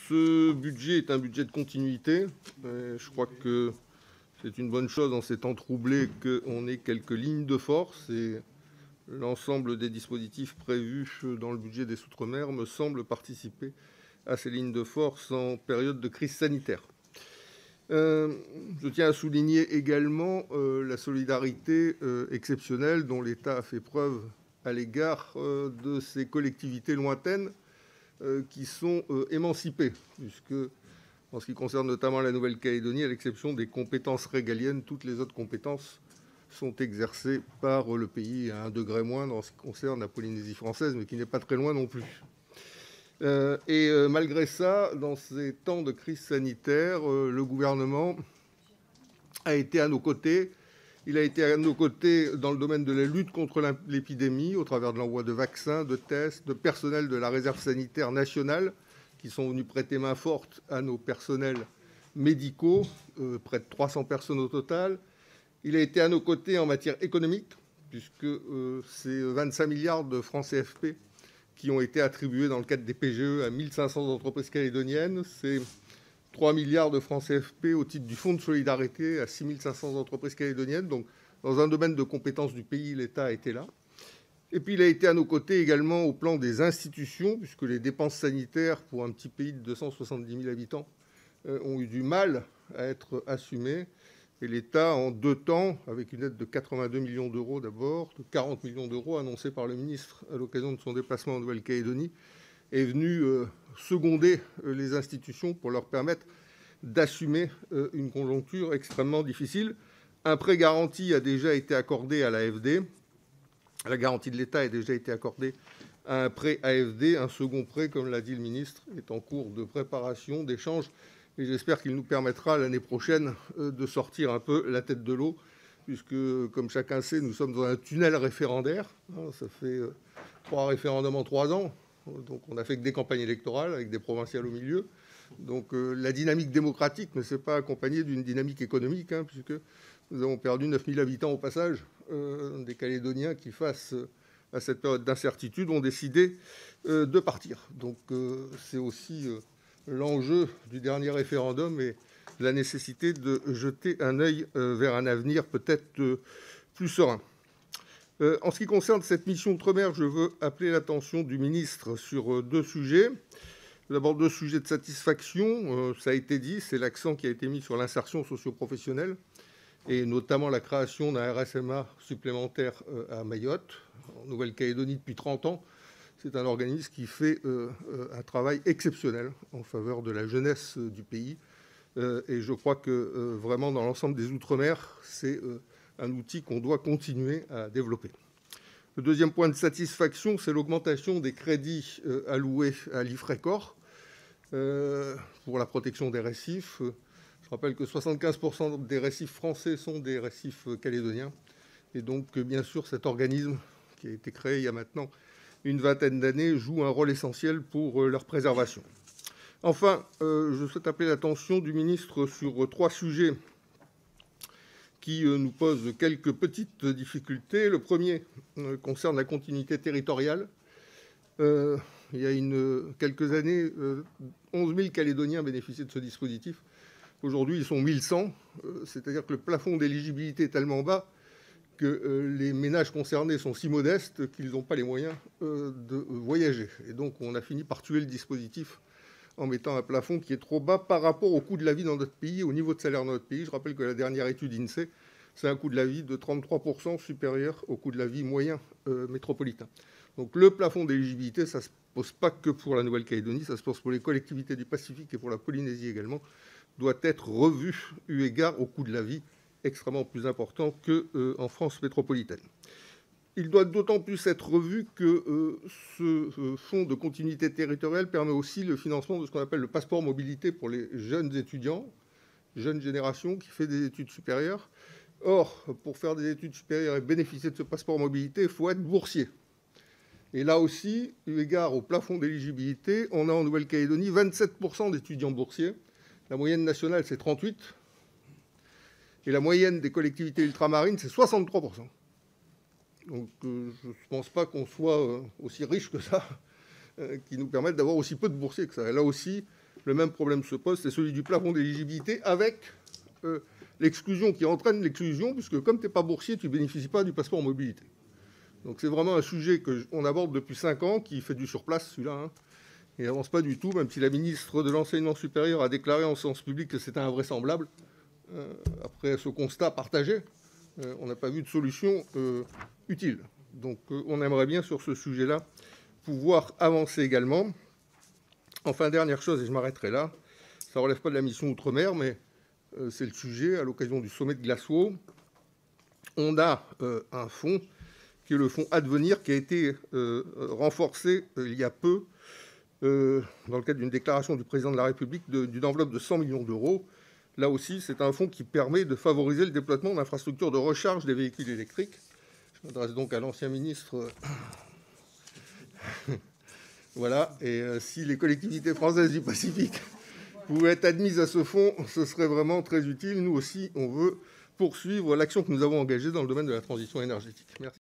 Ce budget est un budget de continuité. Je crois que c'est une bonne chose en ces temps troublés qu'on ait quelques lignes de force. Et l'ensemble des dispositifs prévus dans le budget des Outre-mer me semble participer à ces lignes de force en période de crise sanitaire. Je tiens à souligner également la solidarité exceptionnelle dont l'État a fait preuve à l'égard de ces collectivités lointaines qui sont émancipées, puisque, en ce qui concerne notamment la Nouvelle-Calédonie, à l'exception des compétences régaliennes, toutes les autres compétences sont exercées par le pays à un degré moindre en ce qui concerne la Polynésie française, mais qui n'est pas très loin non plus. Malgré ça, dans ces temps de crise sanitaire, le gouvernement a été à nos côtés. Il a été à nos côtés dans le domaine de la lutte contre l'épidémie, au travers de l'envoi de vaccins, de tests, de personnel de la réserve sanitaire nationale, qui sont venus prêter main forte à nos personnels médicaux, près de 300 personnes au total. Il a été à nos côtés en matière économique, puisque c'est 25 milliards de francs CFP qui ont été attribués dans le cadre des PGE à 1500 entreprises calédoniennes. C'est 3 milliards de francs CFP au titre du Fonds de solidarité à 6500 entreprises calédoniennes. Donc, dans un domaine de compétences du pays, l'État a été là. Et puis, il a été à nos côtés également au plan des institutions, puisque les dépenses sanitaires pour un petit pays de 270 000 habitants ont eu du mal à être assumées. Et l'État, en 2 temps, avec une aide de 82 millions d'euros d'abord, de 40 millions d'euros annoncés par le ministre à l'occasion de son déplacement en Nouvelle-Calédonie, est venu seconder les institutions pour leur permettre d'assumer une conjoncture extrêmement difficile. Un prêt garanti a déjà été accordé à l'AFD. La garantie de l'État a déjà été accordée à un prêt AFD. Un second prêt, comme l'a dit le ministre, est en cours de préparation, d'échange. Et j'espère qu'il nous permettra l'année prochaine de sortir un peu la tête de l'eau, puisque, comme chacun sait, nous sommes dans un tunnel référendaire. Ça fait 3 référendums en 3 ans. Donc on n'a fait que des campagnes électorales avec des provinciales au milieu. Donc la dynamique démocratique ne s'est pas accompagnée d'une dynamique économique, puisque nous avons perdu 9000 habitants au passage. Des Calédoniens qui, face à cette période d'incertitude, ont décidé de partir. Donc c'est aussi l'enjeu du dernier référendum et la nécessité de jeter un œil vers un avenir peut-être plus serein. En ce qui concerne cette mission Outre-mer, je veux appeler l'attention du ministre sur 2 sujets. D'abord, 2 sujets de satisfaction. Ça a été dit, c'est l'accent qui a été mis sur l'insertion socio-professionnelle et notamment la création d'un RSMA supplémentaire à Mayotte, en Nouvelle-Calédonie depuis 30 ans. C'est un organisme qui fait un travail exceptionnel en faveur de la jeunesse du pays. Et je crois que vraiment, dans l'ensemble des Outre-mer, c'est un outil qu'on doit continuer à développer. Le deuxième point de satisfaction, c'est l'augmentation des crédits alloués à l'IFRECOR pour la protection des récifs. Je rappelle que 75% des récifs français sont des récifs calédoniens. Et donc, bien sûr, cet organisme qui a été créé il y a maintenant une vingtaine d'années joue un rôle essentiel pour leur préservation. Enfin, je souhaite appeler l'attention du ministre sur 3 sujets qui nous posent quelques petites difficultés. Le premier concerne la continuité territoriale. Il y a quelques années, 11 000 Calédoniens bénéficiaient de ce dispositif. Aujourd'hui, ils sont 1100. C'est-à-dire que le plafond d'éligibilité est tellement bas que les ménages concernés sont si modestes qu'ils n'ont pas les moyens de voyager. Et donc, on a fini par tuer le dispositif en mettant un plafond qui est trop bas par rapport au coût de la vie dans notre pays, au niveau de salaire dans notre pays. Je rappelle que la dernière étude INSEE, c'est un coût de la vie de 33% supérieur au coût de la vie moyen métropolitain. Donc le plafond d'éligibilité, ça ne se pose pas que pour la Nouvelle-Calédonie, ça se pose pour les collectivités du Pacifique et pour la Polynésie également, doit être revu eu égard au coût de la vie extrêmement plus important qu'en France métropolitaine. Il doit d'autant plus être revu que ce fonds de continuité territoriale permet aussi le financement de ce qu'on appelle le passeport mobilité pour les jeunes étudiants, jeune génération qui fait des études supérieures. Or, pour faire des études supérieures et bénéficier de ce passeport mobilité, il faut être boursier. Et là aussi, eu égard au plafond d'éligibilité, on a en Nouvelle-Calédonie 27% d'étudiants boursiers. La moyenne nationale, c'est 38%. Et la moyenne des collectivités ultramarines, c'est 63%. Donc, je ne pense pas qu'on soit aussi riche que ça, qui nous permette d'avoir aussi peu de boursiers que ça. Et là aussi, le même problème se pose, c'est celui du plafond d'éligibilité avec l'exclusion qui entraîne l'exclusion, puisque comme tu n'es pas boursier, tu ne bénéficies pas du passeport mobilité. Donc c'est vraiment un sujet qu'on aborde depuis 5 ans, qui fait du surplace, celui-là, hein, et n'avance pas du tout, même si la ministre de l'Enseignement supérieur a déclaré en séance publique que c'était invraisemblable. Après ce constat partagé, on n'a pas vu de solution utile. Donc on aimerait bien sur ce sujet-là pouvoir avancer également. Enfin, dernière chose, et je m'arrêterai là, ça ne relève pas de la mission Outre-mer, mais c'est le sujet, à l'occasion du sommet de Glasgow, on a un fonds qui est le fonds Advenir, qui a été renforcé il y a peu, dans le cadre d'une déclaration du président de la République d'une enveloppe de 100 millions d'euros. Là aussi, c'est un fonds qui permet de favoriser le déploiement d'infrastructures de recharge des véhicules électriques. Je m'adresse donc à l'ancien ministre. Voilà, et si les collectivités françaises du Pacifique pouvaient être admises à ce fonds, ce serait vraiment très utile. Nous aussi, on veut poursuivre l'action que nous avons engagée dans le domaine de la transition énergétique. Merci.